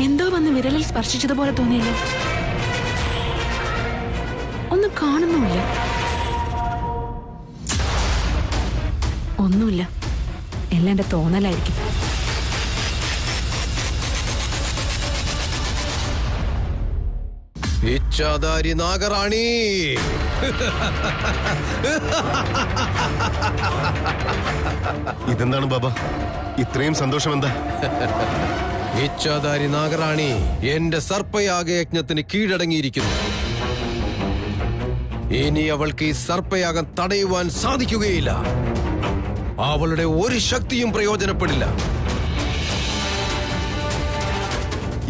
എന്തോ വന്ന് വിരലിൽ സ്പർശിച്ചതുപോലെ തോന്നിയില്ല. ഒന്നും കാണുന്നുമില്ല. ഒന്നുമില്ല, എല്ലാം എന്റെ തോന്നലായിരിക്കും. ഇച്ഛാധാരി നാഗറാണി, ഇതെന്താണ് ബാബ, ഇത്രയും സന്തോഷം എന്താ? ഇച്ഛാധാരി നാഗറാണി എന്റെ സർപ്പയാഗയജ്ഞത്തിന് കീഴടങ്ങിയിരിക്കുന്നു. ഇനി അവൾക്ക് ഈ സർപ്പയാഗം തടയുവാൻ സാധിക്കുകയില്ല. അവളുടെ ഒരു ശക്തിയും പ്രയോജനപ്പെടില്ല.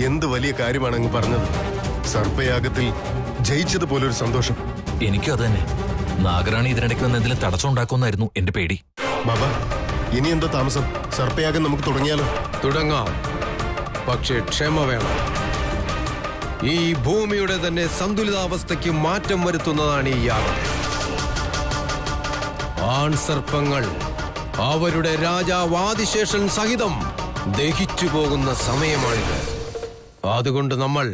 എന്ത് വലിയ കാര്യമാണ് അങ്ങ് പറഞ്ഞത്. സർപ്പയാഗത്തിൽ ജയിച്ചതുപോലൊരു സന്തോഷം. എനിക്കും അത് തന്നെ. നാഗറാണി ഇതിനിടയ്ക്ക് വന്ന് എന്തെങ്കിലും തടസ്സം ഉണ്ടാക്കുമെന്നായിരുന്നു എന്റെ പേടി. ബാബ, ഇനി എന്താ താമസം? സർപ്പയാഗം നമുക്ക് തുടങ്ങിയാലോ? തുടങ്ങാം, പക്ഷേ ക്ഷമ വേണം. ഈ ഭൂമിയുടെ തന്നെ സന്തുലിതാവസ്ഥയ്ക്ക് മാറ്റം വരുത്തുന്നതാണ് ഈ യാഗം. ആൺസർപ്പങ്ങൾ അവരുടെ രാജാവാദിശേഷൻ സഹിതം ദഹിച്ചു പോകുന്ന സമയമാണിത്. അതുകൊണ്ട് നമ്മൾ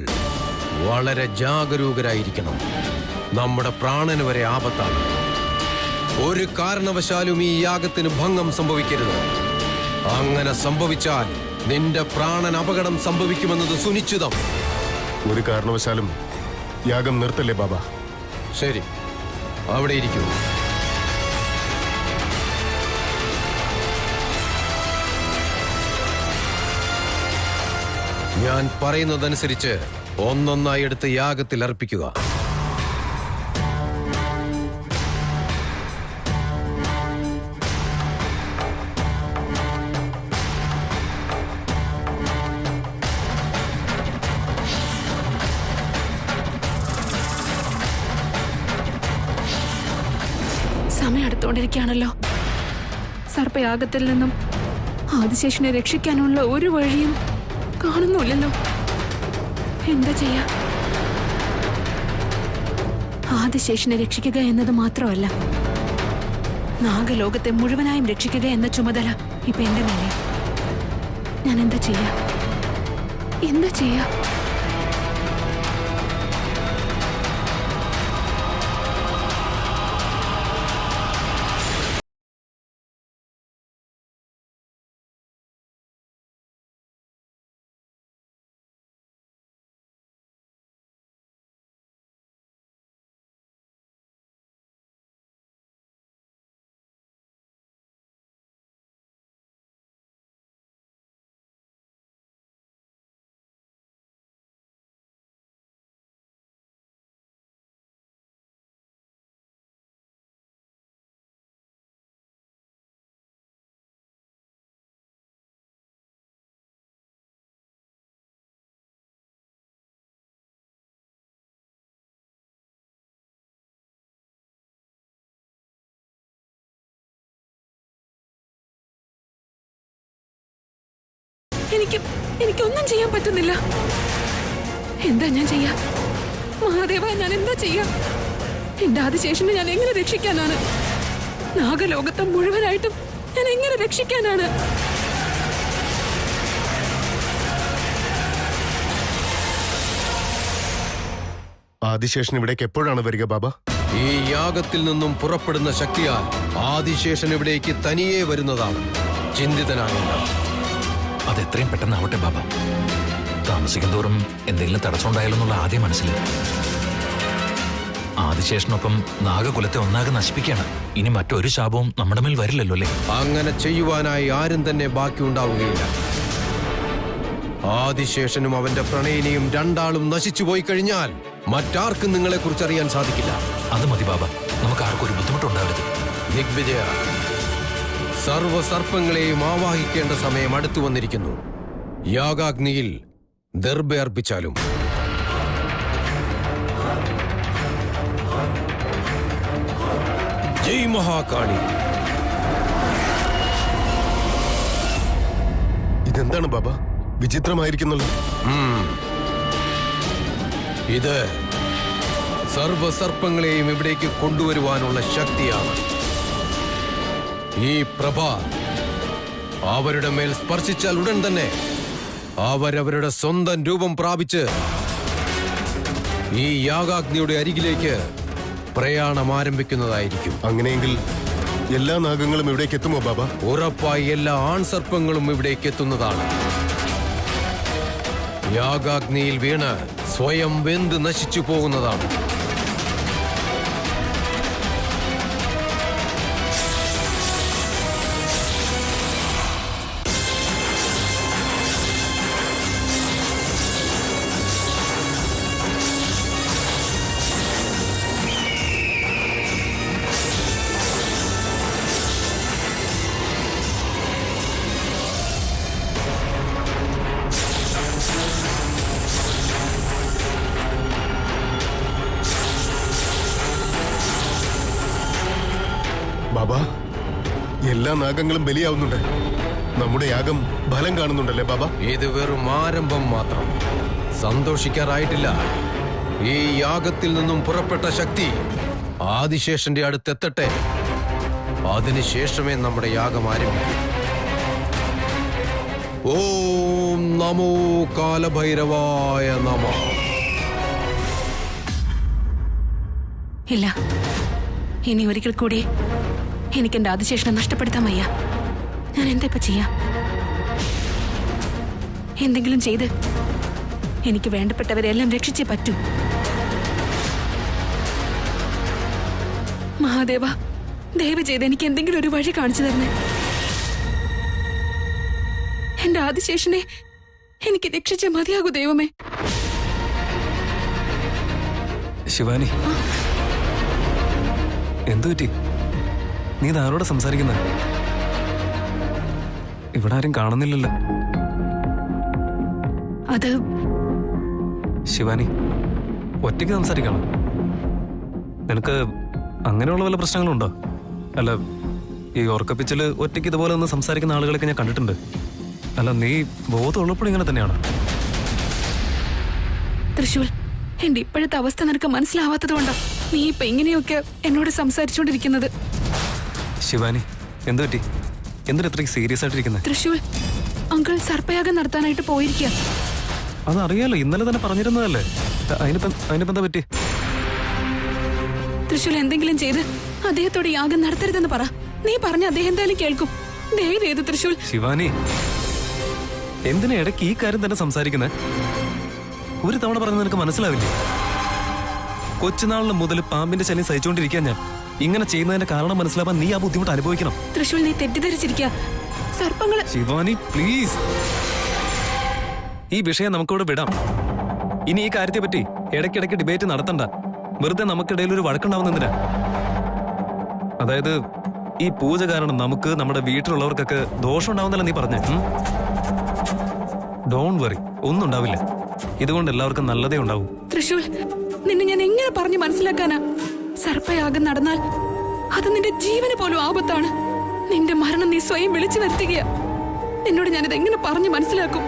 വളരെ ജാഗരൂകരായിരിക്കണം. നമ്മുടെ പ്രാണന് വരെ ആപത്താണ്. ഒരു കാരണവശാലും ഈ യാഗത്തിന് ഭംഗം സംഭവിക്കരുത്. അങ്ങനെ സംഭവിച്ചാൽ നിന്റെ പ്രാണൻ അപകടം സംഭവിക്കുമെന്നത് സുനിശ്ചിതം. ഒരു കാരണവശാലും യാഗം നിർത്തല്ലേ ബാബ? ശരി, അവിടെ ഇരിക്കൂ. ഞാൻ പറയുന്നതനുസരിച്ച് ഒന്നൊന്നായി എടുത്ത് യാഗത്തിൽ അർപ്പിക്കുക. സമയം അടുത്തോണ്ടിരിക്കുകയാണല്ലോ. സർപ്പയാഗത്തിൽ നിന്നും ആദിശേഷനെ രക്ഷിക്കാനുള്ള ഒരു വഴിയും കാണുന്നില്ലല്ലോ. എന്താ ചെയ്യാ? ആദിശേഷനെ രക്ഷിക്കുക എന്നത് മാത്രമല്ല, നാഗലോകത്തെ മുഴുവനായും രക്ഷിക്കുക എന്ന ചുമതല ഇപ്പൊ എന്റെ മേലെ. ഞാൻ എന്താ ചെയ്യാ? എനിക്കൊന്നും ചെയ്യാൻ പറ്റുന്നില്ല. എന്താ ഞാൻ ചെയ്യാ? മഹാദേവ, ഞാൻ എന്താ ചെയ്യാ? എന്റെ ആദിശേഷനെ ഞാൻ എങ്ങനെ രക്ഷിക്കാനാണ്? നാഗലോകത്തെ മുഴുവനായിട്ടും ഞാൻ എങ്ങനെ രക്ഷിക്കാനാണ്? ആദിശേഷൻ ഇവിടേക്ക് എപ്പോഴാണ് വരിക ബാബ? ഈ യാഗത്തിൽ നിന്നും പുറപ്പെടുന്ന ശക്തിയാൽ ആദിശേഷൻ ഇവിടേക്ക് തനിയെ വരുന്നതാണ്. ചിന്തിതനാകേണ്ട. അതെത്രയും പെട്ടെന്നാവട്ടെ ബാബ. താമസിക്കും തോറും എന്തെങ്കിലും തടസ്സം ഉണ്ടായാലെന്നുള്ള ആദ്യം മനസ്സിൽ. ആദിശേഷനൊപ്പം നാഗകുലത്തെ ഒന്നാകെ നശിപ്പിക്കുകയാണ്. ഇനി മറ്റൊരു ശാപവും നമ്മുടെ മേൽ വരില്ലല്ലോ അല്ലേ? അങ്ങനെ ചെയ്യുവാനായി ആരും തന്നെ ബാക്കിയുണ്ടാവുകയില്ല. ആദിശേഷനും അവന്റെ പ്രണയിനിയും രണ്ടാളും നശിച്ചു പോയി കഴിഞ്ഞാൽ മറ്റാർക്കും നിങ്ങളെ കുറിച്ച് അറിയാൻ സാധിക്കില്ല. അത് മതി ബാബ, നമുക്ക് ആർക്കും ഒരു ബുദ്ധിമുട്ടുണ്ടാവരുത്. ദിഗ്വിജയ, സർവസർപ്പങ്ങളെയും ആവാഹിക്കേണ്ട സമയം അടുത്തു വന്നിരിക്കുന്നു. യാഗാഗ്നിയിൽ ദർഭ അർപ്പിച്ചാലും. ജയ് മഹാകാളി. ഇതെന്താണ് ബാബ? വിചിത്രമായിരിക്കുന്നല്ലോ. ഇത് സർവസർപ്പങ്ങളെയും ഇവിടേക്ക് കൊണ്ടുവരുവാനുള്ള ശക്തിയാണ്. ഈ പ്രഭ അവരുടെ മേൽ സ്പർശിച്ചാൽ ഉടൻ തന്നെ അവരവരുടെ സ്വന്തം രൂപം പ്രാപിച്ച് ഈ യാഗാഗ്നിയുടെ അരികിലേക്ക് പ്രയാണം ആരംഭിക്കുന്നതായിരിക്കും. അങ്ങനെയെങ്കിൽ എല്ലാ നാഗങ്ങളും ഇവിടേക്ക് എത്തുമോ ബാബ? ഉറപ്പായി എല്ലാ ആൺസർപ്പങ്ങളും ഇവിടേക്ക് എത്തുന്നതാണ്. യാഗാഗ്നിയിൽ വീണ് സ്വയം വെന്ത് നശിച്ചു പോകുന്നതാണ്. ബാബ, എല്ലാ നാഗങ്ങളും ബലിയാവുന്നുണ്ട്. നമ്മുടെ യാഗം ഫലം കാണുന്നുണ്ടല്ലേ ബാബ? ഇത് വെറും ആരംഭം മാത്രം. സന്തോഷിക്കാറായിട്ടില്ല. ഈ യാഗത്തിൽ നിന്നും പുറപ്പെട്ട ശക്തി ആദിശേഷന്റെ അടുത്തെത്തട്ടെ. അതിനുശേഷമേ നമ്മുടെ യാഗം ആരംഭിക്കൂ. ഓം നമോ കാലഭൈരവായ നമഃ. ഇല്ല, ഇനി ഒരിക്കൽ കൂടി എനിക്ക് എന്റെ ആദിശേഷനെ നഷ്ടപ്പെടുത്താൻ വയ്യ. ഞാൻ എന്താ ഇപ്പൊ ചെയ്യാ? എന്തെങ്കിലും ചെയ്ത് എനിക്ക് വേണ്ടപ്പെട്ടവരെല്ലാം രക്ഷിച്ചേ പറ്റൂ. മഹാദേവ, ദയവ് ചെയ്ത് എനിക്ക് എന്തെങ്കിലും ഒരു വഴി കാണിച്ചു തരണേ. എന്റെ ആദിശേഷനെ എനിക്ക് രക്ഷിച്ചേ മതിയാകൂ ദൈവമേ. ശിവാനി, എന്തു പറ്റി? നീ ഇതാരോടെ സംസാരിക്കുന്ന? ഇവിടെ ആരും കാണുന്നില്ലല്ലോ. അത് ശിവാനി, ഒറ്റയ്ക്ക് സംസാരിക്കണം. നിനക്ക് അങ്ങനെയുള്ള വല്ല പ്രശ്നങ്ങളുണ്ടോ? അല്ല, ഈ ഉറക്കപ്പിച്ചില് ഒറ്റയ്ക്ക് ഇതുപോലെ ഒന്ന് സംസാരിക്കുന്ന ആളുകളൊക്കെ ഞാൻ കണ്ടിട്ടുണ്ട്. അല്ല, നീ ബോധമുള്ളപ്പോഴും ഇങ്ങനെ തന്നെയാണ്. തൃശൂൽ, എന്റെ ഇപ്പോഴത്തെ അവസ്ഥ നിനക്ക് മനസ്സിലാവാത്തത് കൊണ്ടാ നീ ഇപ്പൊ ഇങ്ങനെയൊക്കെ എന്നോട് സംസാരിച്ചുകൊണ്ടിരിക്കുന്നത്. ശിവാനി, എന്തു പറ്റി? എന്തിനാ ഇത്രയ്ക്ക് സീരിയസ് ആയിട്ടിരിക്കുന്നത്? തൃശൂൽ, അങ്കിൾ സർപ്പയാഗം നടത്താനായിട്ട് പോയിരിക്കുക. അതറിയാലോ, ഇന്നലെ തന്നെ പറഞ്ഞിരുന്നതല്ലേ. അതിനിപ്പോ എന്താ പറ്റി? തൃശൂൽ, എന്തെങ്കിലും ചെയ്ത് അദ്ദേഹത്തോട് യാഗം നടത്തരുതെന്ന് പറ. നീ പറഞ്ഞ അദ്ദേഹം എന്തായാലും കേൾക്കും. ദയവേത് തൃശൂൽ. ശിവാനി, എന്തിനാ ഇടയ്ക്ക് ഈ കാര്യം തന്നെ സംസാരിക്കുന്നത്? ഒരു തവണ പറഞ്ഞത് നിനക്ക് മനസ്സിലാവില്ലേ? കൊച്ചുനാളിന് മുതൽ പാമ്പിന്റെ ശല്യം സഹിച്ചുകൊണ്ടിരിക്കാൻ ഞാൻ. ഇങ്ങനെ ചെയ്യുന്നതിന്റെ കാരണം മനസ്സിലാവാൻ നീ ആ ബുദ്ധിമുട്ട് അനുഭവിക്കണം. തൃശൂൽ, നീ തെറ്റിദ്ധരിച്ചിരിക്കുക. സർപ്പങ്ങള്. ശിവാനി, പ്ലീസ്, ഈ വിഷയം നമുക്കിവിടെ വിടാം. ഇനി ഈ കാര്യത്തെ പറ്റി ഇടയ്ക്കിടയ്ക്ക് ഡിബേറ്റ് നടത്തണ്ട. വെറുതെ നമുക്കിടയിൽ ഒരു വഴക്കുണ്ടാവുന്നതിനാ. അതായത് ഈ പൂജ കാരണം നമുക്ക് നമ്മുടെ വീട്ടിലുള്ളവർക്കൊക്കെ ദോഷം ഉണ്ടാവുന്നല്ല നീ പറഞ്ഞേ. ഡോണ്ട് വറി, ഒന്നും ഉണ്ടാവില്ല. ഇതുകൊണ്ട് എല്ലാവർക്കും നല്ലതേ ഉണ്ടാവും. തൃശൂൽ, നിന്നെ ഞാൻ എങ്ങനെ പറഞ്ഞു മനസ്സിലാക്കാനാ? സർപ്പയാഗം നടന്നാൽ അത് നിന്റെ ജീവന് പോലും ആപത്താണ്. നിന്റെ മരണം നീ സ്വയം വിളിച്ചു വരുത്തുകയാ. നിന്നോട് ഞാനിത് എങ്ങനെ പറഞ്ഞു മനസ്സിലാക്കും?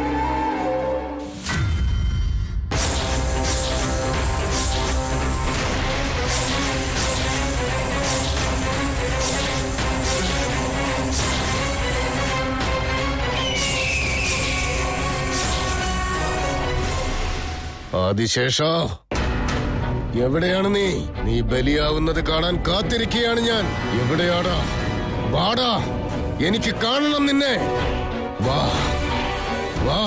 ആദിശേഷ, എവിടെയാണ് നീ? നീ ബലിയാവുന്നത് കാണാൻ കാത്തിരിക്കുകയാണ് ഞാൻ. എവിടെയാടാ? വാടാ, എനിക്ക് കാണണം നിന്നെ. വാ വാ.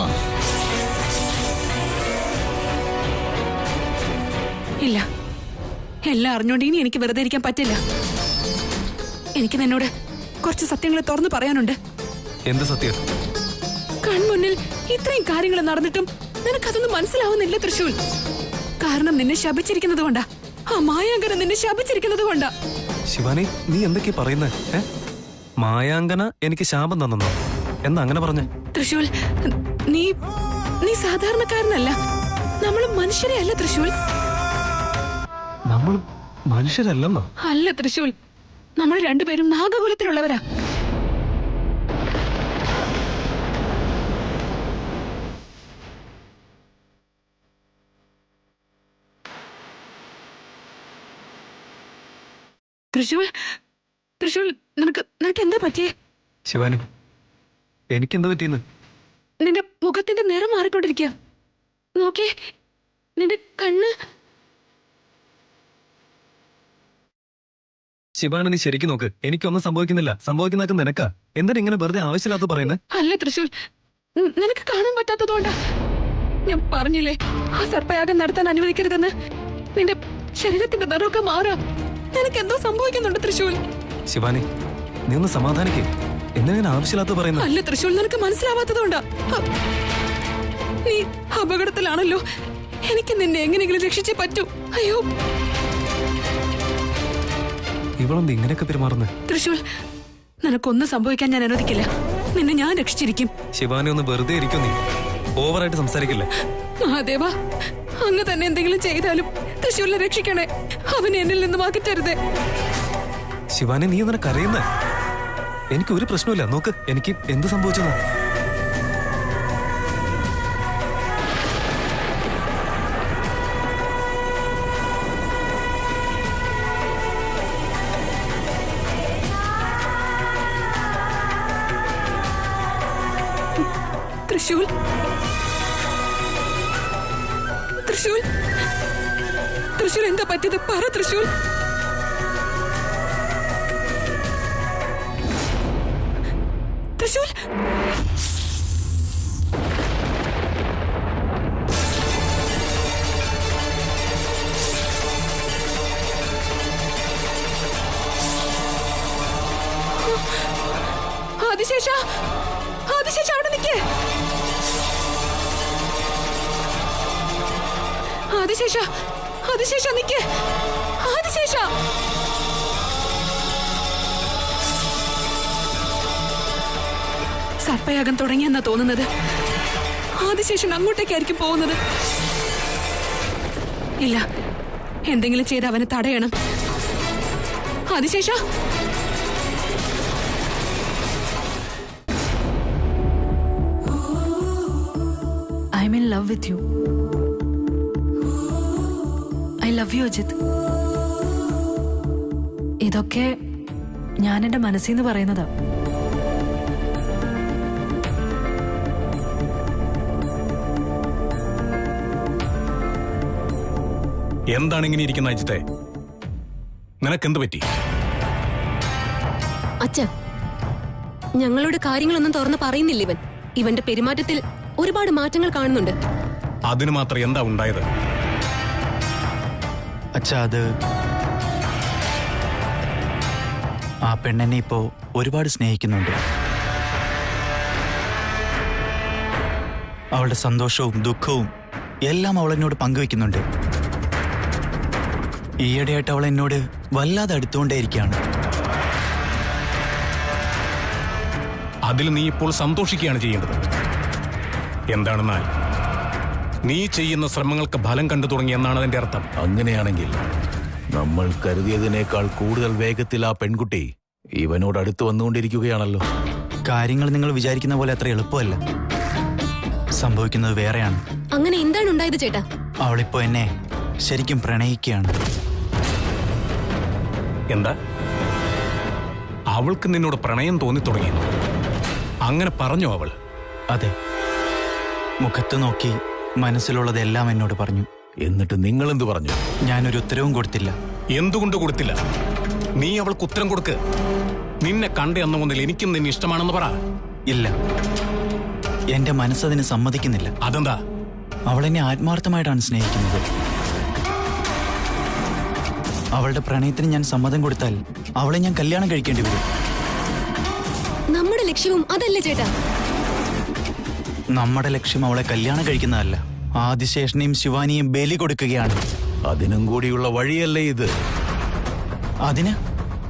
ഇല്ല, എല്ലാം അറിഞ്ഞോണ്ട് ഇനി എനിക്ക് വെറുതെ ഇരിക്കാൻ പറ്റില്ല. എനിക്ക് നിന്നോട് കുറച്ച് സത്യങ്ങൾ തുറന്നു പറയാനുണ്ട്. എന്ത് സത്യം? കൺമുന്നിൽ ഇത്രയും കാര്യങ്ങൾ നടന്നിട്ടും നിനക്കതൊന്നും മനസ്സിലാവുന്നില്ല തൃശൂൽ. കാരണം നിന്നെ ശപിച്ചിരിക്കുന്നത് കൊണ്ടാ. ആ മായാങ്കന നിന്നെ ശപിച്ചിരിക്കുന്നത് കൊണ്ടാ. ശിവാനി, നീ എന്തൊക്കെയാ പറയുന്നേ? മായാങ്കന എനിക്ക് ശാപം തന്നോ? എന്താ അങ്ങനെ പറഞ്ഞേ? തൃശൂൽ, നീ നീ സാധാരണക്കാരനല്ല. നമ്മൾ മനുഷ്യരെ അല്ല തൃശൂൽ. നമ്മൾ മനുഷ്യരല്ലെന്നോ? അല്ല തൃശൂൽ, നമ്മൾ രണ്ടുപേരും നാഗകുലത്തിലുള്ളവരാ. തൃശൂൽ, തൃശൂൽ, നിനക്ക് എന്താ പറ്റിയേ? ശിവാനി, എനിക്കെന്താ പറ്റിയെന്ന്? നിന്റെ മുഖത്തിന്റെ നിറം മാറിക്കൊണ്ടിരിക്കുക. നോക്കേ, നിന്റെ കണ്ണ്. ശിവാനി, നീ ശരിക്കും നോക്ക്. എനിക്കൊന്നും സംഭവിക്കുന്നില്ല. സംഭവിക്കുന്നതൊക്കെ നിനക്കാ. എന്തിനാ ഇങ്ങനെ വെറുതെ ആവശ്യമില്ലാത്ത പറയുന്നത്? അല്ല തൃശൂൽ, നിനക്ക് കാണാൻ പറ്റാത്തതുകൊണ്ടാ. ഞാൻ പറഞ്ഞില്ലേ, ആ സർപ്പയാഗം നടത്താൻ അനുവദിക്കരുതെന്ന്. നിന്റെ ശരീരത്തിന്റെ നിറമൊക്കെ മാറാം. നിനക്ക് എന്തോ സംഭവിക്കുന്നുണ്ട് തൃശൂൽ. ശിവാനി, നീ ഒന്ന് സമാധാനിക്കേ. എന്തിനാ ആവശ്യമില്ലാത്ത പറയുന്നത്? അല്ല തൃശൂൽ, നിനക്ക് മനസ്സിലാവാത്തതുകൊണ്ടാ. നീ അപകടത്തിലാണല്ലോ. എനിക്ക് നിന്നെ എങ്ങനെയെങ്കിലും രക്ഷിച്ചേ പറ്റൂ. അയ്യോ, ഇവളെന്ത് ഇങ്ങനെയൊക്കെ പെരുമാറുന്നത്? തൃശൂൽ, നിനക്കൊന്നും സംഭവിക്കാൻ ഞാൻ അനുവദിക്കില്ല. നിന്നെ ഞാൻ രക്ഷിച്ചിരിക്കും. ശിവാനി, ഒന്ന് വെറുതെ ഇരിക്കും. നീ ഓവറായിട്ട് സംസാരിക്കില്ലേ? മഹാദേവ, അങ്ങ് തന്നെ എന്തെങ്കിലും ചെയ്താലും തൃശൂലിനെ രക്ഷിക്കണേ. അവനെ എന്നിൽ നിന്ന് മാറ്റരുതേ. ശിവാനി, നീ എന്തിനാ കരയുന്നേ? എനിക്ക് ഒരു പ്രശ്നമില്ല. നോക്ക്, എനിക്ക് എന്ത് സംഭവിച്ചെന്നാ? തൃശൂൽ, തൃശൂൽ, തൃശൂൽ, എന്താ പറ്റിയത്? പറ തൃശൂൽ. തൃശൂൽ, ആദിശേഷ, ആദിശേഷ, അവിടെ നിൽക്കേ. ആദിശേഷ, ആദിശേഷ, നിൽക്കേ. ആദിശേഷ, സർപ്പയാഗം തുടങ്ങിയെന്നാ തോന്നുന്നത്. ആദിശേഷൻ അങ്ങോട്ടേക്കായിരിക്കും പോകുന്നത്. ഇല്ല, എന്തെങ്കിലും ചെയ്ത് അവനെ തടയണം. Adishesha, I'm in love with you. I love you, Ajith. ഇതൊക്കെ ഞാൻ എന്റെ മനസ്സിൽ നിന്ന് പറയുന്നതാ. എന്താണ് ഇങ്ങനെ ഇരിക്കുന്ന അജിത്തെ? നിനക്കെന്ത് പറ്റി? അച്ഛ, ഞങ്ങളോട് കാര്യങ്ങളൊന്നും തുറന്ന് പറയുന്നില്ല. ഇവന്റെ പെരുമാറ്റത്തിൽ ഒരുപാട് മാറ്റങ്ങൾ കാണുന്നുണ്ട്. അതിന് മാത്രം എന്താ ഉണ്ടായത്? അച്ഛാ, അത് ആ പെണ്ണെന്നെ ഇപ്പോ ഒരുപാട് സ്നേഹിക്കുന്നുണ്ട്. അവളുടെ സന്തോഷവും ദുഃഖവും എല്ലാം അവൾ എന്നോട് പങ്കുവെക്കുന്നുണ്ട്. ഈയിടെയായിട്ട് അവൾ എന്നോട് വല്ലാതെ അടുത്തുകൊണ്ടേയിരിക്കുകയാണ്. അതിൽ നീ ഇപ്പോൾ സന്തോഷിക്കുകയാണ് ചെയ്യേണ്ടത്. എന്താണെന്നാൽ നീ ചെയ്യുന്ന ശ്രമങ്ങൾക്ക് ഫലം കണ്ടു തുടങ്ങി എന്നാണ് അതിന്റെ അർത്ഥം. അങ്ങനെയാണെങ്കിൽ നമ്മൾ കരുതിയതിനേക്കാൾ കൂടുതൽ വേഗത്തിൽ ആ പെൺകുട്ടി ഇവനോട് അടുത്ത് വന്നുകൊണ്ടിരിക്കുകയാണല്ലോ. കാര്യങ്ങൾ നിങ്ങൾ വിചാരിക്കുന്ന പോലെ അത്ര എളുപ്പമല്ല. സംഭവിക്കുന്നത് വേറെയാണ്. അങ്ങനെ എന്താണ് ഉണ്ടായത് ചേട്ടാ? അവളിപ്പോ എന്നെ ശരിക്കും പ്രണയിക്കുകയാണ്. എന്താ? അവൾക്ക് നിന്നോട് പ്രണയം തോന്നി തുടങ്ങി? അങ്ങനെ പറഞ്ഞോ അവൾ? അതെ, മുഖത്ത് നോക്കി മനസ്സിലുള്ളതെല്ലാം എന്നോട് പറഞ്ഞു. എന്നിട്ട് നിങ്ങൾ എന്തു പറഞ്ഞു? ഞാനൊരു ഉത്തരവും കൊടുത്തില്ല. എന്തുകൊണ്ട് കൊടുത്തില്ല? നീ അവൾക്ക് ഉത്തരം കൊടുക്ക്. നിന്നെ കണ്ട അന്ന് മുതൽ എനിക്കും നിന്നെ ഇഷ്ടമാണെന്ന് പറ. ഇല്ല, എന്റെ മനസ്സതിന് സമ്മതിക്കുന്നില്ല. അതെന്താ? അവളെന്നെ ആത്മാർത്ഥമായിട്ടാണ് സ്നേഹിക്കുന്നത്. അവളുടെ പ്രണയത്തിന് ഞാൻ സമ്മതം കൊടുത്താൽ അവളെ ഞാൻ കല്യാണം കഴിക്കേണ്ടി വരും. നമ്മുടെ ലക്ഷ്യവും അതല്ലേ ചേട്ടാ? നമ്മുടെ ലക്ഷ്യം അവളെ കല്യാണം കഴിക്കുന്നതല്ല, ആദിശേഷനെയും ശിവാനിയും ബലി കൊടുക്കുകയാണ്. അതിനും കൂടിയുള്ള വഴിയല്ലേ ഇത്? അതിന്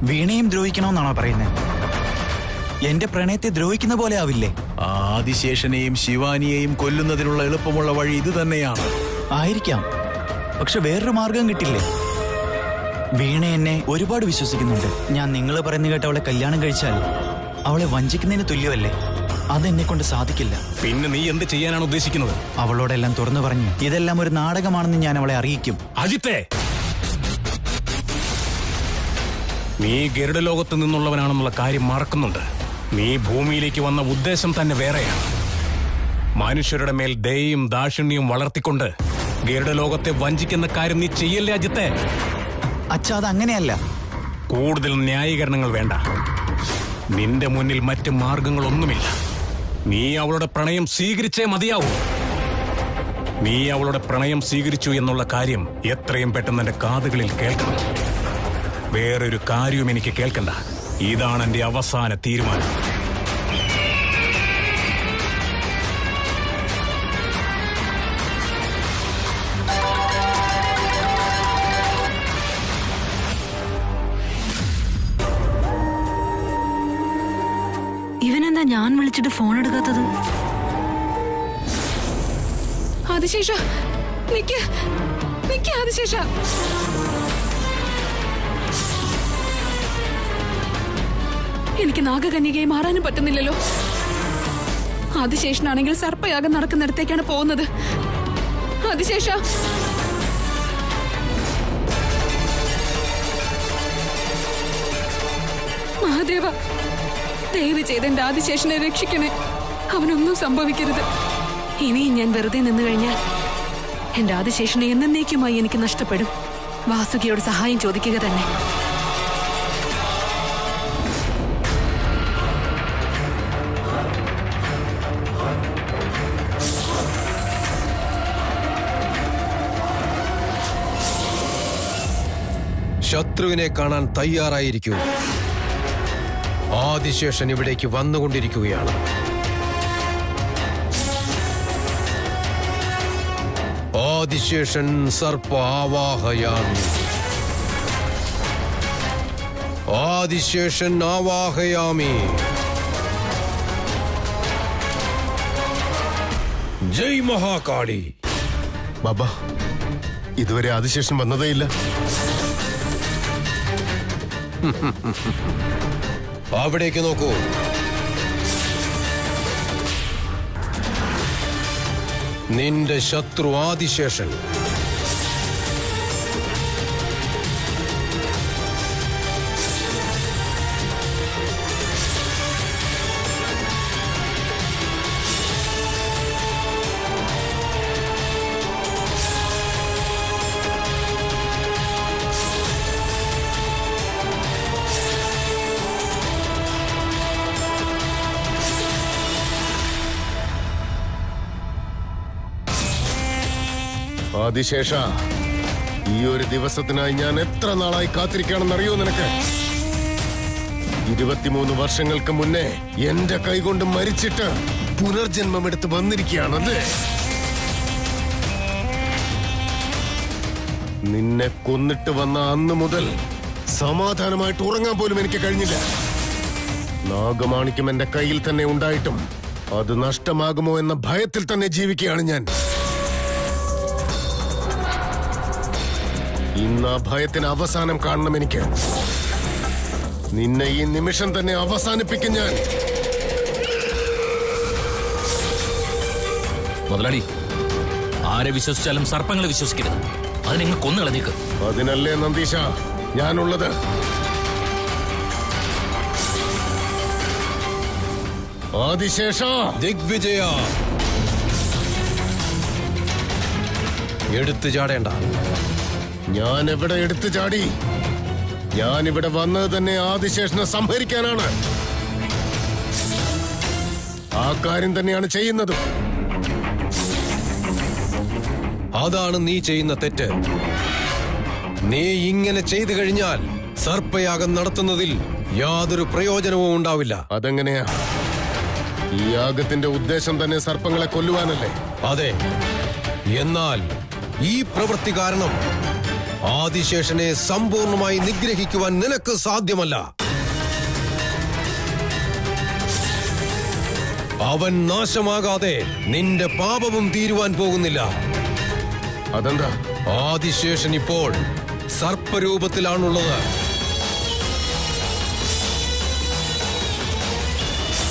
വീണയും ദ്രോഹിക്കണമെന്നാണോ പറയുന്നത്? എന്റെ പ്രണയത്തെ ദ്രോഹിക്കുന്ന പോലെ ആവില്ലേ? ആദിശേഷനെയും ശിവാനിയെയും കൊല്ലുന്നതിനുള്ള എളുപ്പമുള്ള വഴി ഇത് തന്നെയാണ്. ആയിരിക്കാം, പക്ഷെ വേറൊരു മാർഗം കിട്ടില്ലേ? വീണ എന്നെ ഒരുപാട് വിശ്വസിക്കുന്നുണ്ട്. ഞാൻ നിങ്ങൾ പറയുന്ന കേട്ട് അവളെ കല്യാണം കഴിച്ചാൽ അവളെ വഞ്ചിക്കുന്നതിന് തുല്യമല്ലേ? അതെന്നെ കൊണ്ട് സാധിക്കില്ല. പിന്നെ നീ എന്ത് ചെയ്യാനാണ് ഉദ്ദേശിക്കുന്നത്? അവളോടെല്ലാം തുറന്നു പറഞ്ഞു ഇതെല്ലാം ഒരു നാടകമാണെന്ന് ഞാൻ അവളെ അറിയിക്കും. അജിത്തെ, നീ ഗരുഡ ലോകത്ത് നിന്നുള്ളവനാണെന്നുള്ള കാര്യം മറക്കുന്നുണ്ട്. നീ ഭൂമിയിലേക്ക് വന്ന ഉദ്ദേശം തന്നെ വേറെയാണ്. മനുഷ്യരുടെ മേൽ ദയയും ദാക്ഷിണ്യവും വളർത്തിക്കൊണ്ട് ഗരുഡലോകത്തെ വഞ്ചിക്കുന്ന കാര്യം നീ ചെയ്യല്ലേ അജിത്തെ? അച്ഛാ, അത് അങ്ങനെയല്ല. കൂടുതൽ ന്യായീകരണങ്ങൾ വേണ്ട. നിന്റെ മുന്നിൽ മറ്റ് മാർഗങ്ങളൊന്നുമില്ല. നീ അവളുടെ പ്രണയം സ്വീകരിച്ചേ മതിയാവൂ. നീ അവളുടെ പ്രണയം സ്വീകരിച്ചു എന്നുള്ള കാര്യം എത്രയും പെട്ടെന്ന് എന്റെ കാതുകളിൽ കേൾക്കണം. വേറൊരു കാര്യവും എനിക്ക് കേൾക്കണ്ട. ഇതാണ് എന്റെ അവസാന തീരുമാനം. ഇവനെന്താ ഞാൻ വിളിച്ചിട്ട് ഫോൺ എടുക്കാത്തത്? ആദിശേഷ, നിക്ക് നിക്ക് ആദിശേഷ. എനിക്ക് നാഗകന്യകയെ മാറാനും പറ്റുന്നില്ലല്ലോ. ആദിശേഷനാണെങ്കിൽ സർപ്പയാഗം നടക്കുന്നിടത്തേക്കാണ് പോകുന്നത്. ആദിശേഷ, മഹാദേവ, ദയവ് ചെയ്ത് എന്റെ ആദിശേഷനെ രക്ഷിക്കണേ. അവനൊന്നും സംഭവിക്കരുത്. ഇനിയും ഞാൻ വെറുതെ നിന്നു കഴിഞ്ഞാൽ എന്റെ ആദിശേഷനെ എന്നേക്കുമായി എനിക്ക് നഷ്ടപ്പെടും. വാസുകിയോട് സഹായം ചോദിക്കുക തന്നെ. ശത്രുവിനെ കാണാൻ തയ്യാറായിരിക്കൂ. ആദിശേഷൻ ഇവിടേക്ക് വന്നുകൊണ്ടിരിക്കുകയാണ്. ആദിശേഷൻ സർപ്പ ആവാഹയാമി. ആദിശേഷൻ ആവാഹയാമി. ജയ് മഹാകാളി. ബാബ, ഇതുവരെ ആദിശേഷൻ വന്നതേയില്ല. അവിടേക്ക് നോക്കൂ. നിന്റെ ശത്രു ആദിശേഷൻ. ആദിശേഷ, ഈ ഒരു ദിവസത്തിനായി ഞാൻ എത്ര നാളായി കാത്തിരിക്കുകയാണെന്നറിയോ നിനക്ക്? 23 വർഷങ്ങൾക്ക് മുന്നേ എന്റെ കൈകൊണ്ട് മരിച്ചിട്ട് പുനർജന്മമെടുത്ത് വന്നിരിക്കുകയാണല്ലേ? നിന്നെ കൊന്നിട്ട് വന്ന അന്ന് മുതൽ സമാധാനമായിട്ട് ഉറങ്ങാൻ പോലും എനിക്ക് കഴിഞ്ഞില്ല. നാഗമാണിക്യം എന്റെ കയ്യിൽ തന്നെ ഉണ്ടായിട്ടും അത് നഷ്ടമാകുമോ എന്ന ഭയത്തിൽ തന്നെ ജീവിക്കുകയാണ് ഞാൻ. ഇന്ന് ആ ഭയത്തിന് അവസാനം കാണണം എനിക്ക്. നിന്നെ ഈ നിമിഷം തന്നെ അവസാനിപ്പിക്കും ഞാൻ. മുതലാളി, ആരെ വിശ്വസിച്ചാലും സർപ്പങ്ങളെ വിശ്വസിക്കരുത്. അത് നിങ്ങൾ കൊന്നു കളഞ്ഞേക്ക്. അതിനല്ലേ നന്ദീശ ഞാനുള്ളത്. ആദിശേഷ, ദിഗ്വിജയ, എടുത്തു ചാടേണ്ട. ഞാൻ എവിടെ എടുത്തു ചാടി? ഞാനിവിടെ വന്നത് തന്നെ ആദിശേഷനെ സംഹരിക്കാനാണ്. ആ കാര്യം തന്നെയാണ് ചെയ്യുന്നത്. അതാണ് നീ ചെയ്യുന്ന തെറ്റ്. നീ ഇങ്ങനെ ചെയ്തു കഴിഞ്ഞാൽ സർപ്പയാഗം നടത്തുന്നതിൽ യാതൊരു പ്രയോജനവും ഉണ്ടാവില്ല. അതെങ്ങനെയാ? ഈ യാഗത്തിന്റെ ഉദ്ദേശം തന്നെ സർപ്പങ്ങളെ കൊല്ലുവാനല്ലേ? അതെ. എന്നാൽ ഈ പ്രവൃത്തി കാരണം ആദിശേഷനെ സമ്പൂർണമായി നിഗ്രഹിക്കുവാൻ നിനക്ക് സാധ്യമല്ല. അവൻ നാശമാകാതെ നിന്റെ പാപവും തീരുവാൻ പോകുന്നില്ല. അതെന്താ? ആദിശേഷൻ ഇപ്പോൾ സർപ്പരൂപത്തിലാണുള്ളത്.